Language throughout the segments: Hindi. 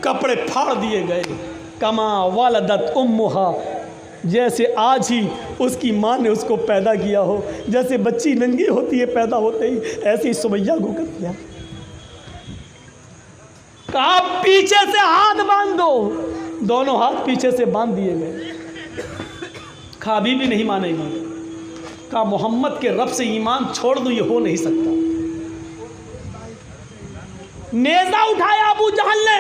कपड़े फाड़ दिए गए। कमा वालदत उम्मुहा, जैसे आज ही उसकी माँ ने उसको पैदा किया हो, जैसे बच्ची नंगी होती है पैदा होते ही, ऐसे ही सुमैया को कर दिया। कहा पीछे से हाथ बांध दो, दोनों हाथ पीछे से बांध दिए गए। कहा अभी भी नहीं मानेगी। कहा मोहम्मद के रब से ईमान छोड़ दो, ये हो नहीं सकता। नेजा उठाया अबू जहल ने,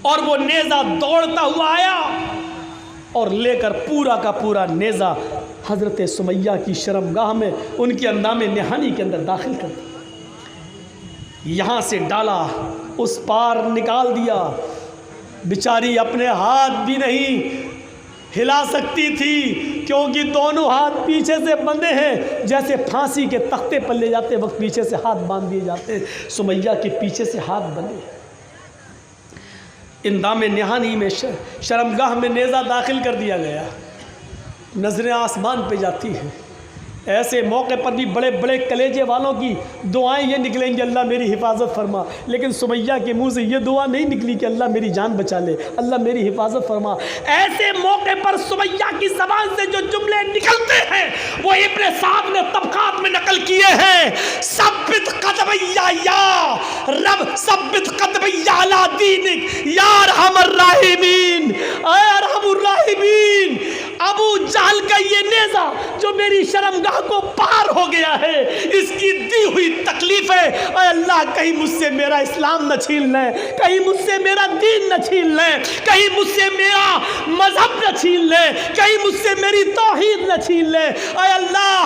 और वो नेजा दौड़ता हुआ आया और लेकर पूरा का पूरा नेजा हजरत सुमैया की शर्मगाह में, उनकी अंदामे निहानी के अंदर दाखिल कर दिया। यहाँ से डाला, उस पार निकाल दिया। बेचारी अपने हाथ भी नहीं हिला सकती थी, क्योंकि दोनों हाथ पीछे से बंधे हैं, जैसे फांसी के तख्ते पर ले जाते वक्त पीछे से हाथ बांध दिए जाते, सुमैया के पीछे से हाथ बंधे। इंदाम निहानी में शर्मगाह में नेज़ा दाखिल कर दिया गया। नजरें आसमान पे जाती हैं। ऐसे मौके पर भी बड़े बड़े कलेजे वालों की दुआएं ये निकलेंगी, अल्लाह मेरी हिफाजत फरमा। लेकिन सुमैया के मुंह से ये दुआ नहीं निकली कि अल्लाह मेरी जान बचा ले, अल्लाह मेरी हिफाजत फरमा। ऐसे मौके पर सुमैया की ज़बान से जो जुमले निकलते हैं वो इब्ने साहब ने तबकात में नकल किए हैं। सब्बित कदमैया या रब, सब्बित कदमैया अला दीनिक या अरहमर राहिमीन, ऐ अरहमुर राहिमीन। अबू जहल का ये नेज़ा जो मेरी शर्मगाह को पार हो गया है, इसकी दी हुई तकलीफ है। ऐ अल्लाह, कहीं मुझसे मेरा इस्लाम न छीन ले, कहीं मुझसे मेरा दीन न छीन ले, कहीं मुझसे मेरा मजहब न छीन ले, कहीं मुझसे मेरी तौहीद न छीन ले। ऐ अल्लाह,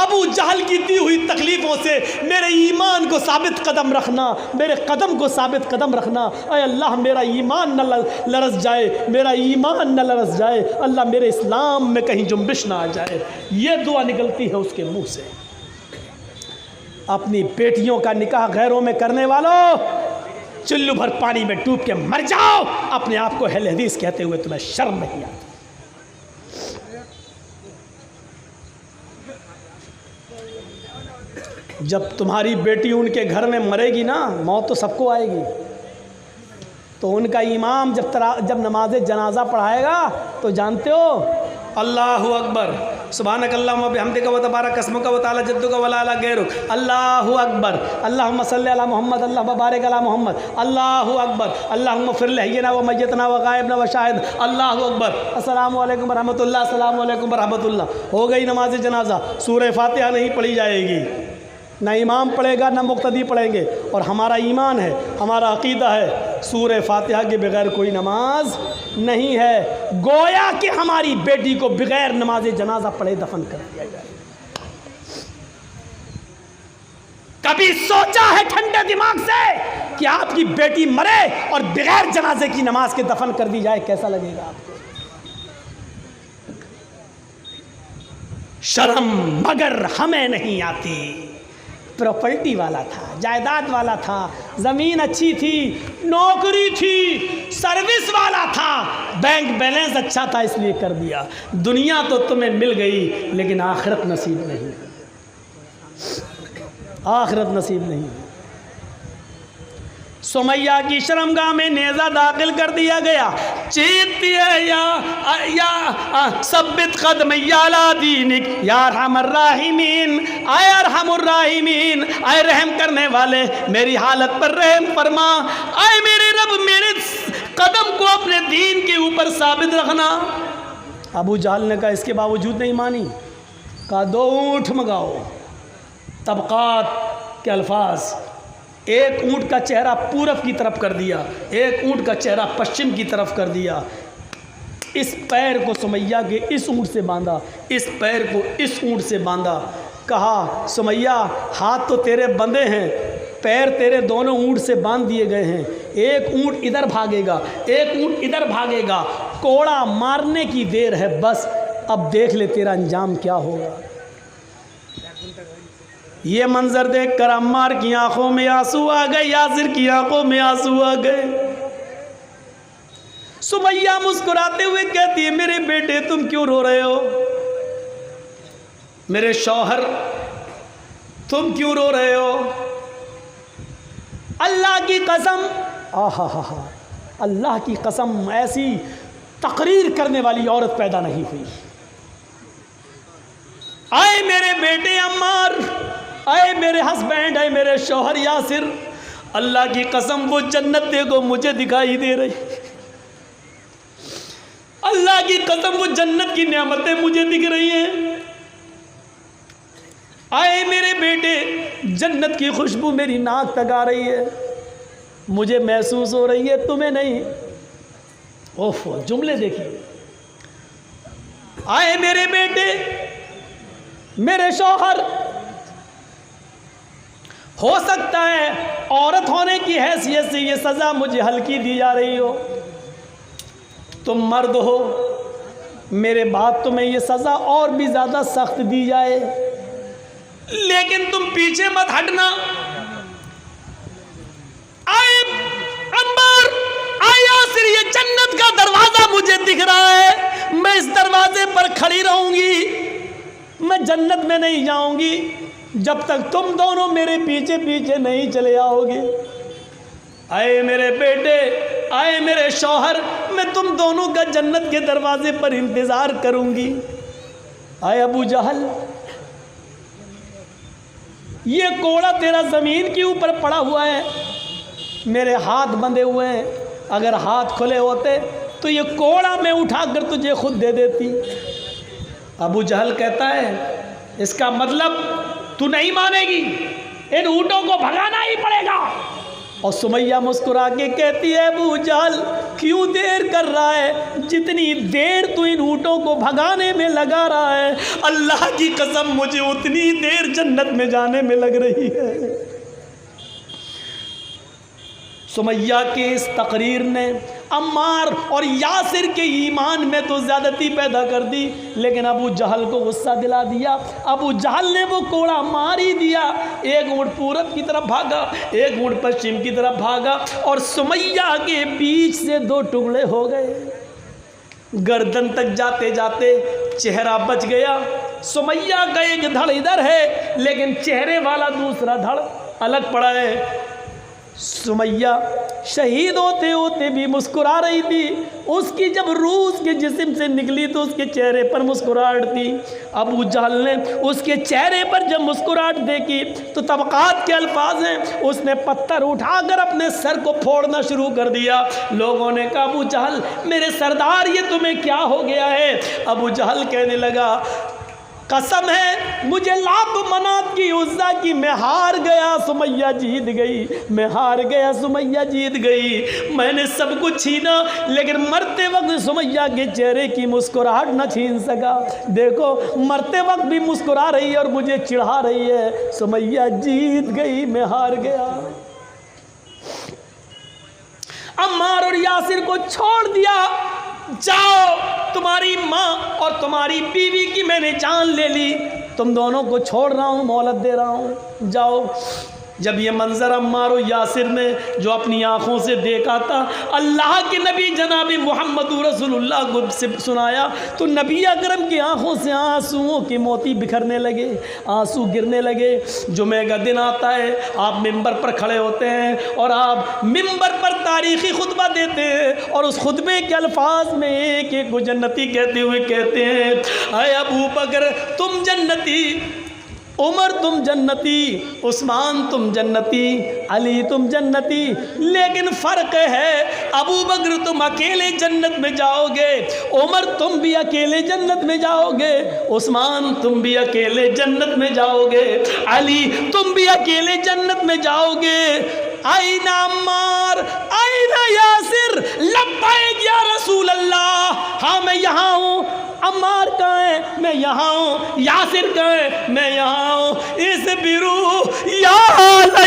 अबू जहल की दी हुई तकलीफ़ों से मेरे ईमान को साबित कदम रखना, मेरे कदम को साबित कदम रखना। ऐ अल्लाह, मेरा ईमान न लरस जाए, मेरा ईमान न लरस जाए। अल्लाह, मेरे इस्लाम में कहीं जुम्बिश ना आ जाए। ये दुआ निकलती है उसके मुंह से। अपनी बेटियों का निकाह गैरों में करने वालों, चुल्लू भर पानी में डूब के मर जाओ। अपने आप को अहले हदीस कहते हुए तुम्हें शर्म नहीं आती? जब तुम्हारी बेटी उनके घर में मरेगी ना, मौत तो सबको आएगी, तो उनका इमाम जब नमाज जनाजा पढ़ाएगा तो जानते हो, अल्लाहु अकबर, सुभानक अल्लाहुम्मा बिहम्दिका व तबारक अस्मुका व तआला जद्दुका व ला इलाहा गैरुक, अल्लाहु अकबर, अल्लाहुम्मा सल्लि अला मोहम्मद, अल्लाहुम्मा बारिक अला मोहम्मद, अल्लाहु अकबर, अल्लाहुम्मा फिर लिहय्यिना व मय्यितना व गायबना व शाहिद, अल्लाहु अकबर, अस्सलामु अलैकुम व रहमतुल्लाह, अस्सलामु अलैकुम व रहमतुल्लाह। हो गई नमाज जनाजा। सूरह फातिहा नहीं पढ़ी जाएगी, ना इमाम पढ़ेगा ना मुक्तदी पढ़ेंगे। और हमारा ईमान है, हमारा अकीदा है, सूरह फातिहा के बगैर कोई नमाज नहीं है। गोया कि हमारी बेटी को बगैर नमाज जनाजा पढ़े दफन कर दिया जाए। कभी सोचा है ठंडे दिमाग से कि आपकी बेटी मरे और बगैर जनाजे की नमाज के दफन कर दी जाए, कैसा लगेगा आपको? शर्म मगर हमें नहीं आती। प्रॉपर्टी वाला था, जायदाद वाला था, ज़मीन अच्छी थी, नौकरी थी, सर्विस वाला था, बैंक बैलेंस अच्छा था, इसलिए कर दिया। दुनिया तो तुम्हें मिल गई, लेकिन आखिरत नसीब नहीं, आखिरत नसीब नहीं। सुमैया की शर्मगाह में नेज़ा दाखिल कर दिया गया। चीखती है या सब्बित कदमैया अला दीनिक या अरहमर राहिमीन, आय अरहमुर राहिमीन, आय रहम करने वाले मेरी हालत पर रहम फरमा। आय मेरे रब, मेरे कदम को अपने दीन के ऊपर साबित रखना। अबू जहल ने कहा, इसके बावजूद नहीं मानी। कहा 2 ऊँट मंगाओ। तबकात के अल्फाज, एक ऊँट का चेहरा पूरब की तरफ कर दिया, एक ऊँट का चेहरा पश्चिम की तरफ कर दिया। इस पैर को सुमैया के इस ऊँट से बांधा, इस पैर को इस ऊँट से बांधा। कहा सुमैया, हाथ तो तेरे बंधे हैं, पैर तेरे दोनों ऊँट से बांध दिए गए हैं। एक ऊँट इधर भागेगा, एक ऊँट इधर भागेगा, कोड़ा मारने की देर है बस। अब देख ले तेरा अंजाम क्या होगा। ये मंजर देखकर अम्मार की आंखों में आंसू आ गए, यासिर की आंखों में आंसू आ गए। सुमैया मुस्कुराते हुए कहती है, मेरे बेटे तुम क्यों रो रहे हो? मेरे शौहर तुम क्यों रो रहे हो? अल्लाह की कसम आहा हा हा, अल्लाह की कसम, ऐसी तकरीर करने वाली औरत पैदा नहीं हुई। आए मेरे बेटे अम्मार, आए मेरे हस्बैंड, आए मेरे शौहर यासिर, अल्लाह की कसम वो जन्नत देखो मुझे दिखाई दे रही, अल्लाह की कसम वो जन्नत की नेमतें मुझे दिख रही हैं। आए मेरे बेटे, जन्नत की खुशबू मेरी नाक तक आ रही है, मुझे महसूस हो रही है, तुम्हें नहीं। ओहो, जुमले देखिए। आए मेरे बेटे, मेरे शौहर, हो सकता है औरत होने की हैसियत से ये सज़ा मुझे हल्की दी जा रही हो, तुम मर्द हो, मेरे बाद तुम्हें ये सज़ा और भी ज़्यादा सख्त दी जाए, लेकिन तुम पीछे मत हटना। आए अम्बर, आए यासिर, ये जन्नत का दरवाज़ा मुझे दिख रहा है, मैं इस दरवाजे पर खड़ी रहूँगी, मैं जन्नत में नहीं जाऊँगी जब तक तुम दोनों मेरे पीछे पीछे नहीं चले आओगे। आए मेरे बेटे, आए मेरे शौहर, मैं तुम दोनों का जन्नत के दरवाजे पर इंतज़ार करूँगी। आए अबू जहल, ये कोड़ा तेरा ज़मीन के ऊपर पड़ा हुआ है, मेरे हाथ बंधे हुए हैं, अगर हाथ खुले होते तो ये कोड़ा मैं उठाकर तुझे खुद दे देती। अबू जहल कहता है इसका मतलब तू नहीं मानेगी, इन ऊँटों को भगाना ही पड़ेगा। और सुमैया मुस्कुरा के कहती है अबू जहल क्यों देर कर रहा है, जितनी देर तू इन ऊँटों को भगाने में लगा रहा है, अल्लाह की कसम मुझे उतनी देर जन्नत में जाने में लग रही है। सुमैया के इस तकरीर ने अम्मार और यासिर के ईमान में तो ज़्यादती पैदा कर दी, लेकिन अबू जहल को गुस्सा दिला दिया। अबू जहल ने वो कोड़ा मार ही दिया, एक ऊँट पूरब की तरफ भागा, एक ऊँट पश्चिम की तरफ भागा, और सुमैया के बीच से दो टुकड़े हो गए। गर्दन तक जाते जाते चेहरा बच गया। सुमैया का एक धड़ इधर है, लेकिन चेहरे वाला दूसरा धड़ अलग पड़ा है। सुमैया शहीद होते होते भी मुस्कुरा रही थी, उसकी जब रूह उसके जिस्म से निकली तो उसके चेहरे पर मुस्कुराहट थी। अबू जहल ने उसके चेहरे पर जब मुस्कुराहट देखी तो तबक़ात के अल्फाज हैं, उसने पत्थर उठाकर अपने सर को फोड़ना शुरू कर दिया। लोगों ने कहा अबू जहल मेरे सरदार ये तुम्हें क्या हो गया है। अबू जहल कहने लगा कसम है मुझे लात मनात की उज़्ज़ा की, मैं हार गया, सुमैया जीत गई, मैं हार गया, सुमैया जीत गई। मैंने सब कुछ छीना, लेकिन मरते वक्त सुमैया के चेहरे की मुस्कुराहट न छीन सका। देखो मरते वक्त भी मुस्कुरा रही है और मुझे चिढ़ा रही है। सुमैया जीत गई, मैं हार गया। अम्मार और यासिर को छोड़ दिया, जाओ तुम्हारी माँ और तुम्हारी बीवी की मैंने जान ले ली, तुम दोनों को छोड़ रहा हूँ, मोहलत दे रहा हूँ, जाओ। जब ये मंज़र अम्मार और यासिर ने जो अपनी आँखों से देखा था, अल्लाह के नबी जनाब मोहम्मद रसूलुल्लाह को से सुनाया, तो नबी अकरम की आँखों से आंसुओं के मोती बिखरने लगे, आंसू गिरने लगे। जुमे का दिन आता है, आप मिंबर पर खड़े होते हैं और आप मिंबर पर तारीख़ी खुतबा देते हैं, और उस खुतबे के अल्फाज में एक एक को जन्नती कहते हुए कहते हैं, अय अबू बकर तुम जन्नती, उमर तुम जन्नती, उस्मान तुम जन्नती, अली तुम जन्नती, लेकिन फ़र्क है अबू बकर तुम अकेले जन्नत में जाओगे, उमर तुम भी अकेले जन्नत में जाओगे, उस्मान तुम भी अकेले जन्नत में जाओगे, अली तुम भी अकेले जन्नत में जाओगे। आईना अम्मार, आईना यासिर, लब्बैक या रसूल अल्लाह, हाँ मैं यहाँ हूँ। अम्मार कहाँ है? मैं यहाँ हूँ। यासिर कहाँ है? मैं यहाँ हूँ। इस बिरू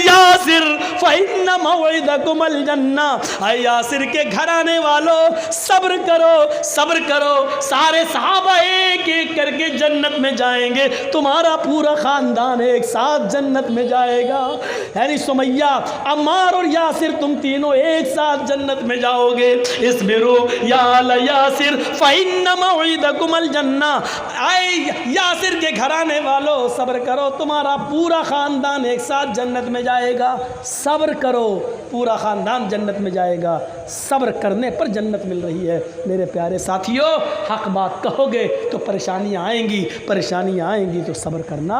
यासिर फ़इन्ना मौइदकुमुल जन्ना, यासिर के घर आने वालों सब्र करो, सब्र करो। सारे सहाबा एक एक करके जन्नत में जाएंगे, तुम्हारा पूरा ख़ानदान एक साथ जन्नत में जाएगा। यानी सुमैया, अम्मार और यासिर तुम तीनों एक साथ जन्नत में जाओगे। इस बिरू यासिर फ़इन्ना मौइदकुमुल जन्ना, आए यासिर के घराने वालों सब्र करो, तुम्हारा पूरा ख़ानदान एक साथ जन्नत में जाएगा। सब्र करो, पूरा ख़ानदान जन्नत में जाएगा। सब्र करने पर जन्नत मिल रही है। मेरे प्यारे साथियों, हक़ बात कहोगे तो परेशानियाँ आएंगी, परेशानियाँ आएंगी तो सब्र करना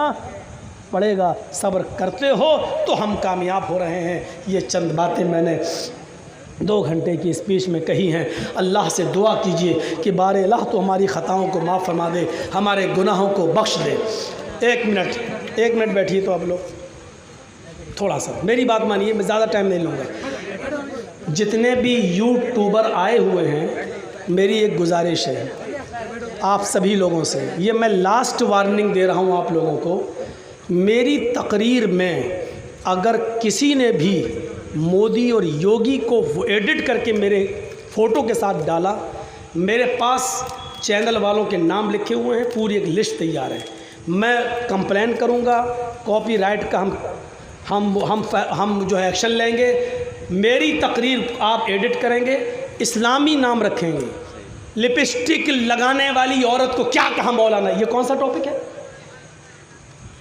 पड़ेगा। सब्र करते हो तो हम कामयाब हो रहे हैं। ये चंद बातें मैंने 2 घंटे की स्पीच में कही हैं। अल्लाह से दुआ कीजिए कि बारे अल्लाह तो हमारी ख़ताओं को माफ़ फरमा दे, हमारे गुनाहों को बख्श दे। 1 मिनट बैठिए तो आप लोग, थोड़ा सा मेरी बात मानिए, मैं ज़्यादा टाइम नहीं लूँगा। जितने भी यूट्यूबर आए हुए हैं, मेरी एक गुजारिश है आप सभी लोगों से, ये मैं लास्ट वार्निंग दे रहा हूँ आप लोगों को। मेरी तकरीर में अगर किसी ने भी मोदी और योगी को एडिट करके मेरे फ़ोटो के साथ डाला, मेरे पास चैनल वालों के नाम लिखे हुए हैं, पूरी एक लिस्ट तैयार है। मैं कंप्लेन करूंगा, कॉपीराइट का हम जो है एक्शन लेंगे। मेरी तकरीर आप एडिट करेंगे, इस्लामी नाम रखेंगे, लिपस्टिक लगाने वाली औरत को क्या कहा मौलाना, ये कौन सा टॉपिक है?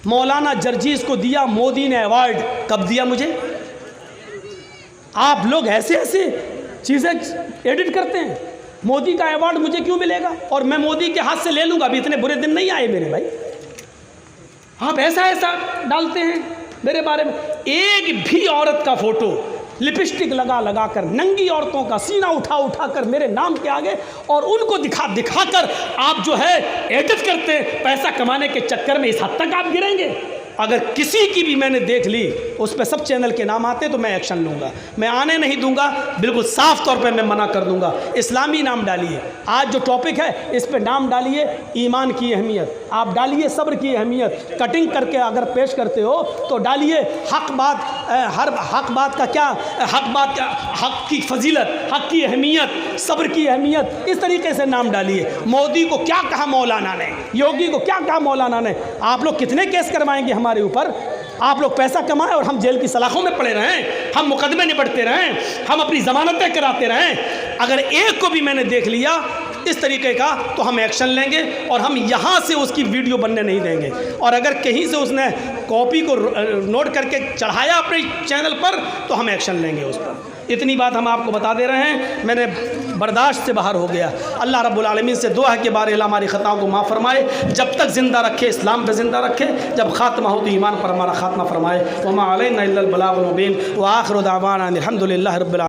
मौलाना जर्जीस को दिया मोदी ने अवार्ड, कब दिया मुझे? आप लोग ऐसे ऐसे चीज़ें एडिट करते हैं। मोदी का अवार्ड मुझे क्यों मिलेगा और मैं मोदी के हाथ से ले लूँगा? अभी इतने बुरे दिन नहीं आए मेरे भाई। आप ऐसा ऐसा डालते हैं मेरे बारे में। एक भी औरत का फ़ोटो लिपस्टिक लगा कर, नंगी औरतों का सीना उठा कर मेरे नाम के आगे और उनको दिखा कर आप जो है एडिट करते हैं। पैसा कमाने के चक्कर में इस हद तक आप गिरेंगे। अगर किसी की भी मैंने देख ली, उस पर सब चैनल के नाम आते तो मैं एक्शन लूँगा। मैं आने नहीं दूंगा, बिल्कुल साफ तौर पे मैं मना कर दूंगा। इस्लामी नाम डालिए, आज जो टॉपिक है इस पे नाम डालिए, ईमान की अहमियत, आप डालिए सब्र की अहमियत। कटिंग करके अगर पेश करते हो तो डालिए हक बात, हर हक बात का क्या, हक की फजीलत, हक की अहमियत, सब्र की अहमियत, इस तरीके से नाम डालिए। मोदी को क्या कहा मौलाना ने, योगी को क्या कहा मौलाना ने। आप लोग कितने केस करवाएंगे हमारे ऊपर? आप लोग पैसा कमाएं और हम जेल की सलाखों में पड़े रहें, हम मुकदमे निपटते रहें, हम अपनी जमानतें कराते रहें। अगर एक को भी मैंने देख लिया इस तरीके का तो हम एक्शन लेंगे और हम यहाँ से उसकी वीडियो बनने नहीं देंगे। और अगर कहीं से उसने कॉपी को नोट करके चढ़ाया अपने चैनल पर तो हम एक्शन लेंगे उस पर। इतनी बात हम आपको बता दे रहे हैं, मैंने बर्दाश्त से बाहर हो गया। अल्लाह रब्बुल आलमीन से दुआ है कि बारे अल्लाह हमारी ख़ताओं को माफ़ फरमाए, जब तक ज़िंदा रखे इस्लाम पे ज़िंदा रखे, जब ख़ात्मा हो तो ईमान पर हमारा ख़ात्मा फरमाए। वमा अलैना इल्लल बलागुल मुबीन व आखिरु दावाना अनिल हम्दुलिल्लाहि रब्बिल आलमीन।